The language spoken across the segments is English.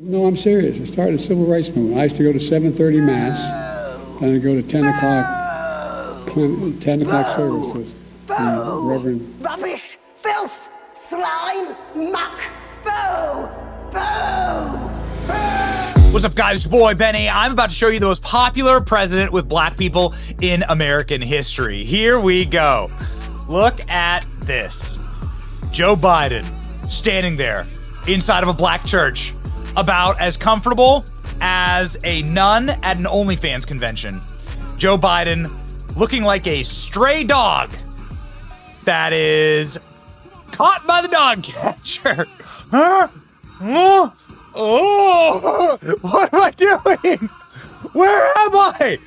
No, I'm serious. I started the civil rights movement. I used to go to 7:30 Mass, then I'd go to 10 o'clock services. Reverend. Rubbish, filth, slime, muck, boo, boo, boo. What's up, guys? It's your boy, Benny. I'm about to show you the most popular president with black people in American history. Here we go. Look at this. Joe Biden standing there inside of a black church, about as comfortable as a nun at an OnlyFans convention. Joe Biden looking like a stray dog that is caught by the dog catcher. Huh? Oh, what am I doing? Where am I?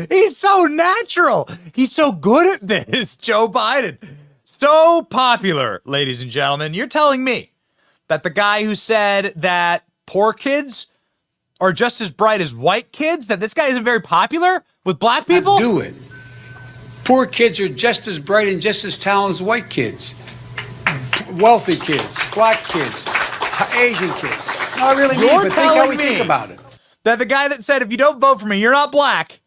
He's so natural. He's so good at this, Joe Biden. So popular, ladies and gentlemen. You're telling me that the guy who said that poor kids are just as bright as white kids, that this guy isn't very popular with black people? Do it. Poor kids are just as bright and just as talented as white kids. Wealthy kids, black kids, Asian kids. No, I really mean, but think how we think about it. That the guy that said, if you don't vote for me, you're not black,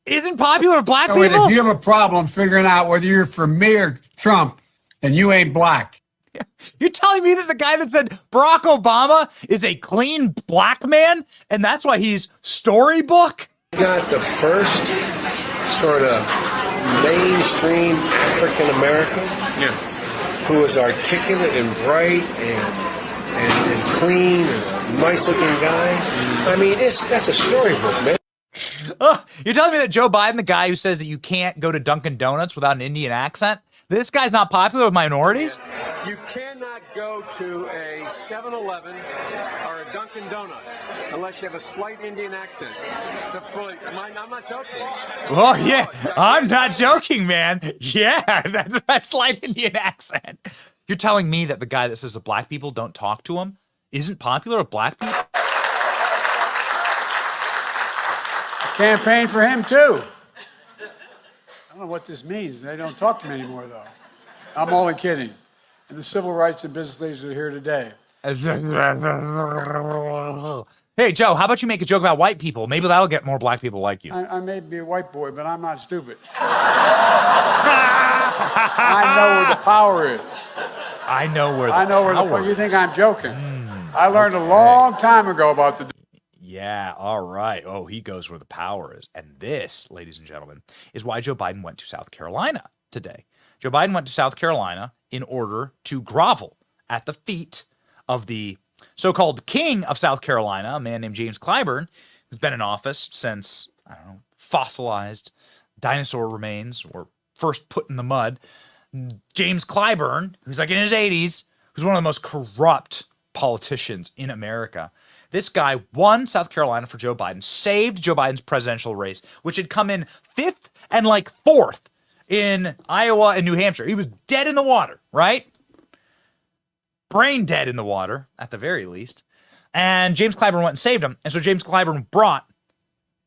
isn't popular with black people? If you have a problem figuring out whether you're for me or Trump, and you ain't black. You're telling me that the guy that said Barack Obama is a clean black man, and that's why he's storybook? Got the first sort of mainstream African American who is articulate and bright and clean and a nice looking guy. I mean, that's a storybook, man. You're telling me that Joe Biden, the guy who says that you can't go to Dunkin' Donuts without an Indian accent, this guy's not popular with minorities? You cannot go to a 7-Eleven or a Dunkin' Donuts unless you have a slight Indian accent. I'm not joking. Oh, yeah, I'm not joking, man. Yeah, that's a slight Indian accent. You're telling me that the guy that says the black people don't talk to him isn't popular with black people? Campaign for him, too. I don't know what this means. They don't talk to me anymore, though. I'm only kidding. And the civil rights and business leaders are here today. Hey, Joe, how about you make a joke about white people? Maybe that'll get more black people like you. I may be a white boy, but I'm not stupid. I know where the power is. I know where the power is. You think I'm joking? I learned a long time ago about the... Yeah, all right. Oh, he goes where the power is. And this, ladies and gentlemen, is why Joe Biden went to South Carolina today. Joe Biden went to South Carolina in order to grovel at the feet of the so-called king of South Carolina, a man named James Clyburn, who's been in office since, I don't know, fossilized dinosaur remains were first put in the mud. James Clyburn, who's like in his 80s, who's one of the most corrupt politicians in America. This guy won South Carolina for Joe Biden, saved Joe Biden's presidential race, which had come in 5th and like 4th in Iowa and New Hampshire. He was dead in the water, right? Brain dead in the water, at the very least. And James Clyburn went and saved him. And so James Clyburn brought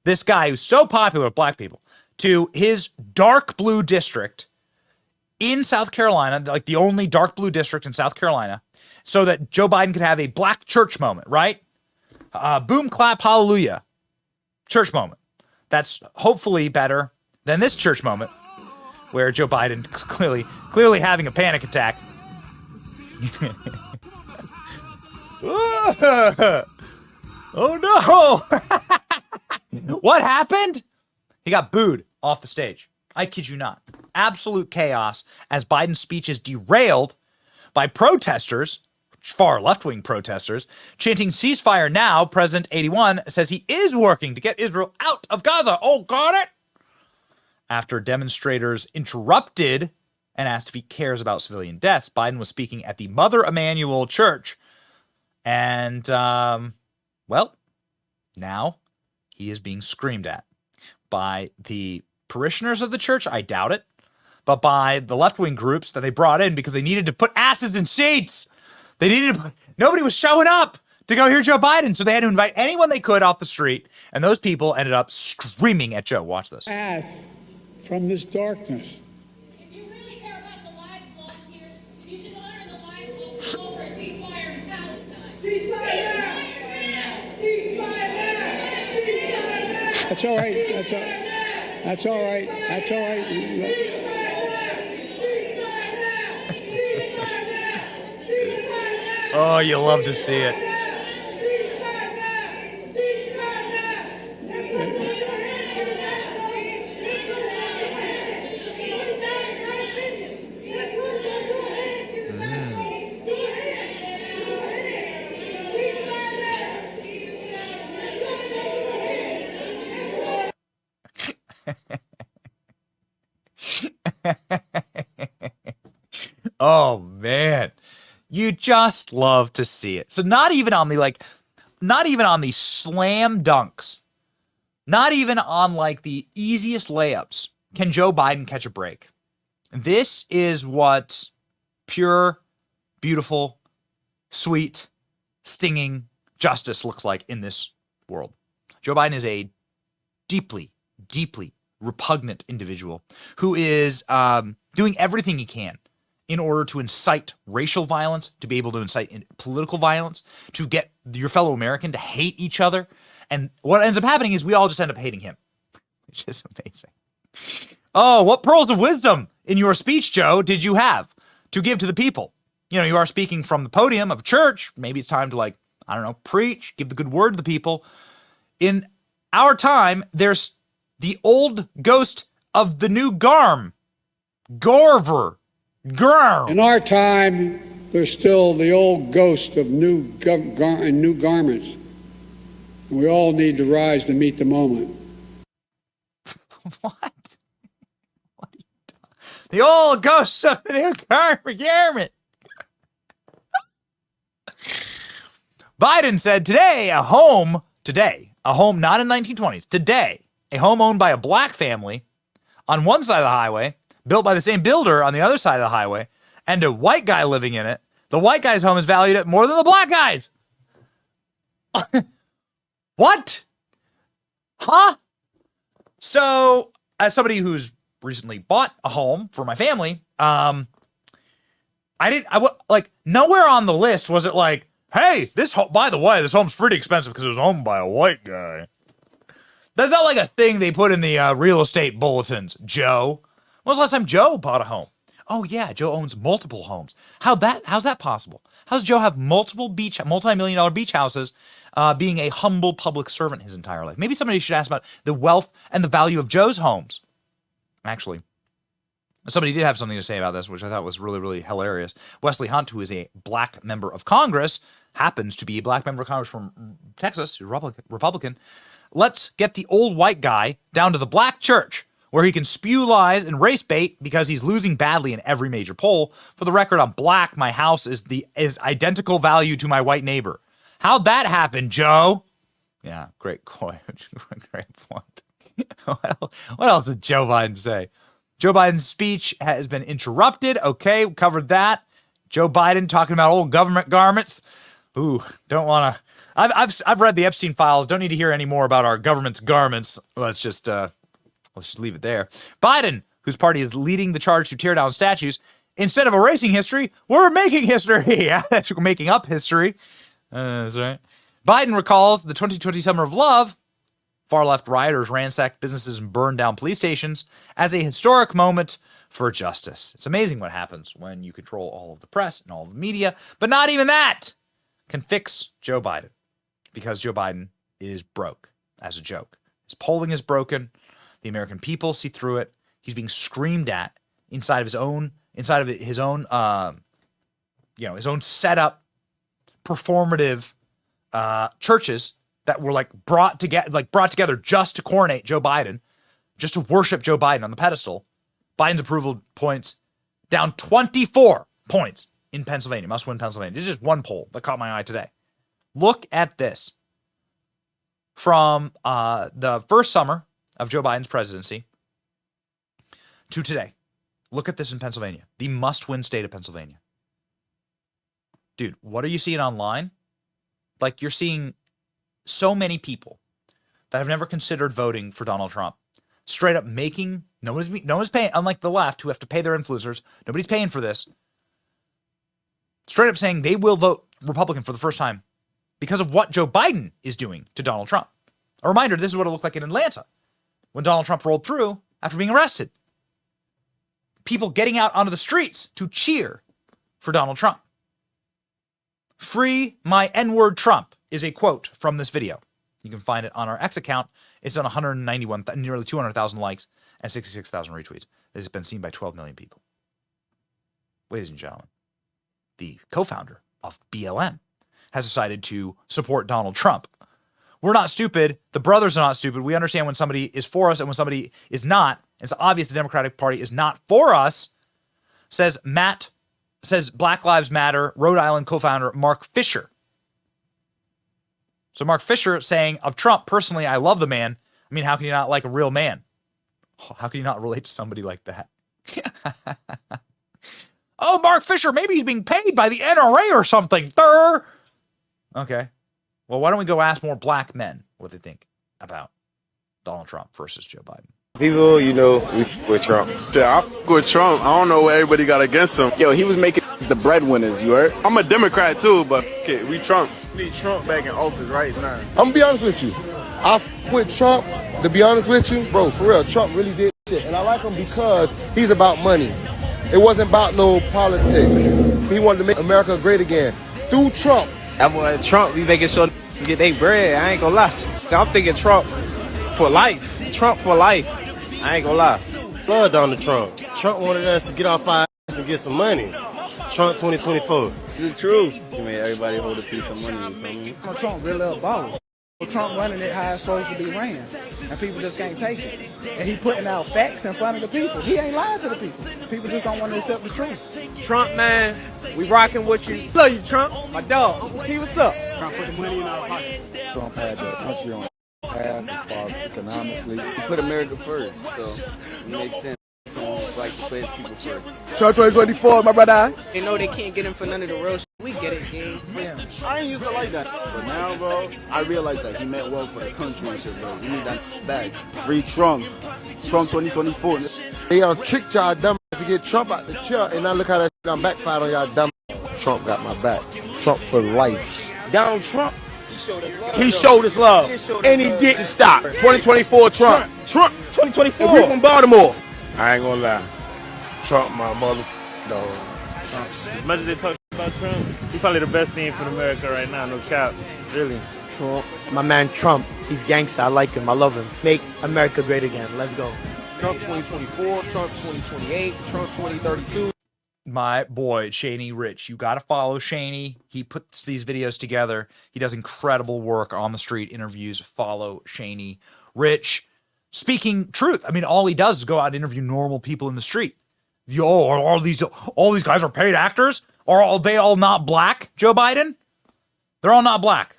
this guy who's so popular with black people to his dark blue district in South Carolina, like the only dark blue district in South Carolina, so that Joe Biden could have a black church moment, right? Boom, clap, hallelujah. Church moment. That's hopefully better than this church moment where Joe Biden clearly having a panic attack. Oh no! What happened? He got booed off the stage. I kid you not. Absolute chaos as Biden's speech is derailed by protesters, far left-wing protesters, chanting ceasefire now. President 81 says he is working to get Israel out of Gaza. Oh, got it? After demonstrators interrupted and asked if he cares about civilian deaths, Biden was speaking at the Mother Emanuel Church. And, well, now he is being screamed at by the parishioners of the church. I doubt it. But by the left-wing groups that they brought in because they needed to put asses in seats. Nobody was showing up to go hear Joe Biden, so they had to invite anyone they could off the street, and those people ended up screaming at Joe. Watch this. Path from this darkness. If you really care about the lives lost here, you should honor the lives That's all right. That's all right. That's all right. That's all right. Oh, you love to see it. Oh man, you just love to see it. So not even on the slam dunks, not even on like the easiest layups can Joe Biden catch a break. This is what pure, beautiful, sweet, stinging justice looks like in this world. Joe Biden is a deeply, deeply repugnant individual who is doing everything he can in order to incite racial violence, to be able to incite political violence, to get your fellow American to hate each other. And what ends up happening is we all just end up hating him, which is amazing. Oh, what pearls of wisdom in your speech, Joe, did you have to give to the people? You know, you are speaking from the podium of a church. Maybe it's time to, preach, give the good word to the people. In our time, there's the old ghost of the new Garm. Garver. Garm. In our time, there's still the old ghost of new garments. We all need to rise to meet the moment. What? What are you doing? The old ghost of the new garment. Biden said today, a home not in 1920s, today, a home owned by a black family on one side of the highway, built by the same builder on the other side of the highway, and a white guy living in it. The white guy's home is valued at more than the black guy's. What? Huh? So, as somebody who's recently bought a home for my family, nowhere on the list was it like, hey, by the way, this home's pretty expensive because it was owned by a white guy. That's not like a thing they put in the real estate bulletins, Joe. When was the last time Joe bought a home? Oh yeah, Joe owns multiple homes. How's that possible? How does Joe have multiple multi-million-dollar beach houses, being a humble public servant his entire life? Maybe somebody should ask about the wealth and the value of Joe's homes. Actually, somebody did have something to say about this, which I thought was really, really hilarious. Wesley Hunt, who is a black member of Congress, happens to be a black member of Congress from Texas, Republican. Let's get the old white guy down to the black church where he can spew lies and race bait because he's losing badly in every major poll. For the record, I'm black. My house is identical value to my white neighbor. How'd that happen, Joe? Yeah, great point. Great point. What else did Joe Biden say? Joe Biden's speech has been interrupted. Okay, we covered that. Joe Biden talking about old government garments. Ooh, don't want to. I've read the Epstein files. Don't need to hear any more about our government's garments. Let's just leave it there. Biden, whose party is leading the charge to tear down statues, instead of erasing history, we're making history. We're making up history. That's right. Biden recalls the 2020 Summer of Love. Far-left rioters ransacked businesses and burned down police stations as a historic moment for justice. It's amazing what happens when you control all of the press and all of the media, but not even that can fix Joe Biden, because Joe Biden is broke as a joke. His polling is broken. The American people see through it. He's being screamed at inside of his own set up performative churches that were brought together just to coronate Joe Biden, just to worship Joe Biden on the pedestal. Biden's approval points down 24 points in Pennsylvania, must-win Pennsylvania. This is just one poll that caught my eye today. Look at this. From the first summer of Joe Biden's presidency to today, look at this in Pennsylvania, the must-win state of Pennsylvania. Dude, what are you seeing online? You're seeing so many people that have never considered voting for Donald Trump straight up making, no one's paying, unlike the left who have to pay their influencers, nobody's paying for this, straight up saying they will vote Republican for the first time because of what Joe Biden is doing to Donald Trump. A reminder, this is what it looked like in Atlanta when Donald Trump rolled through after being arrested. People getting out onto the streets to cheer for Donald Trump. "Free my N-word Trump" is a quote from this video. You can find it on our X account. It's on 191, nearly 200,000 likes and 66,000 retweets. This has been seen by 12 million people. Ladies and gentlemen, the co-founder of BLM has decided to support Donald Trump. We're not stupid. The brothers are not stupid. We understand when somebody is for us and when somebody is not. It's obvious the Democratic Party is not for us, says Black Lives Matter Rhode Island co-founder Mark Fisher. So Mark Fisher saying of Trump, "Personally, I love the man. I mean, how can you not like a real man? How can you not relate to somebody like that?" Oh, Mark Fisher, maybe he's being paid by the NRA or something. Okay. Well, why don't we go ask more black men what they think about Donald Trump versus Joe Biden? People, we with Trump. Yeah, I fuck with Trump. I don't know what everybody got against him. Yo, he was making the breadwinners, you heard? I'm a Democrat too, but okay, we Trump. We need Trump back in office right now. I'm gonna be honest with you. I with Trump, to be honest with you, bro, for real, Trump really did shit. And I like him because he's about money. It wasn't about no politics. He wanted to make America great again. Through Trump. That boy Trump, he making sure to get their bread. I ain't gonna lie. I'm thinking Trump for life. Trump for life. I ain't gonna lie. Love Donald Trump. Trump wanted us to get off our ass and get some money. Trump 2024. It's the truth. You made everybody hold a piece of money, you feel me? Trump really a baller. Trump running it how it's supposed to be ran, and people just can't take it. And he putting out facts in front of the people. He ain't lying to the people. People just don't want to accept the truth. Trump, man, we rocking with you. Love you, Trump. My dog. Uncle T, what's up? Trump put the money in our pocket. Trump had the country on path as far as economically. He put America first, so it makes sense. Like to play people first. Trump 2024, my brother. They know they can't get him for none of the real shit. We get it, gang. I ain't used to like that. But now, bro, I realize that he meant well for the country and shit, bro. We need that back. Free Trump. Trump 2024. They tricked y'all dumb to get Trump out the chair, and now look how that shit done backfired on y'all dumb. Trump got my back. Trump for life. Donald Trump. He showed us love. And he didn't stop. 2024 Trump. Trump 2024. And we from Baltimore. I ain't gonna lie. Trump, my mother, dog. As much as they talk about Trump, he's probably the best thing for America right now, no cap. Really. Trump. My man Trump. He's gangster. I like him. I love him. Make America great again. Let's go. Trump 2024, Trump 2028, Trump 2032. My boy, Shaney Rich. You got to follow Shaney. He puts these videos together. He does incredible work on the street interviews. Follow Shaney Rich. Speaking truth. I mean, all he does is go out and interview normal people in the street. Are all these guys are paid actors? Are they all not black, Joe Biden? They're all not black,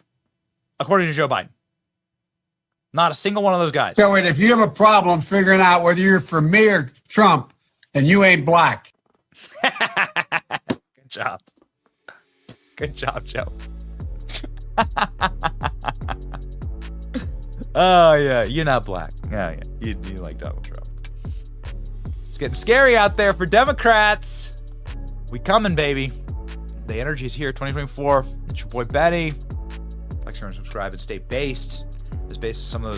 according to Joe Biden. Not a single one of those guys. So if you have a problem figuring out whether you're for me or Trump, and you ain't black. Good job. Good job, Joe. Oh, yeah. You're not black. Yeah. You like Donald Trump. It's getting scary out there for Democrats. We coming, baby. The energy is here. 2024. It's your boy, Benny. Like, share, and subscribe, and stay based. As based as some of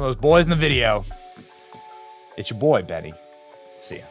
those boys in the video. It's your boy, Benny. See ya.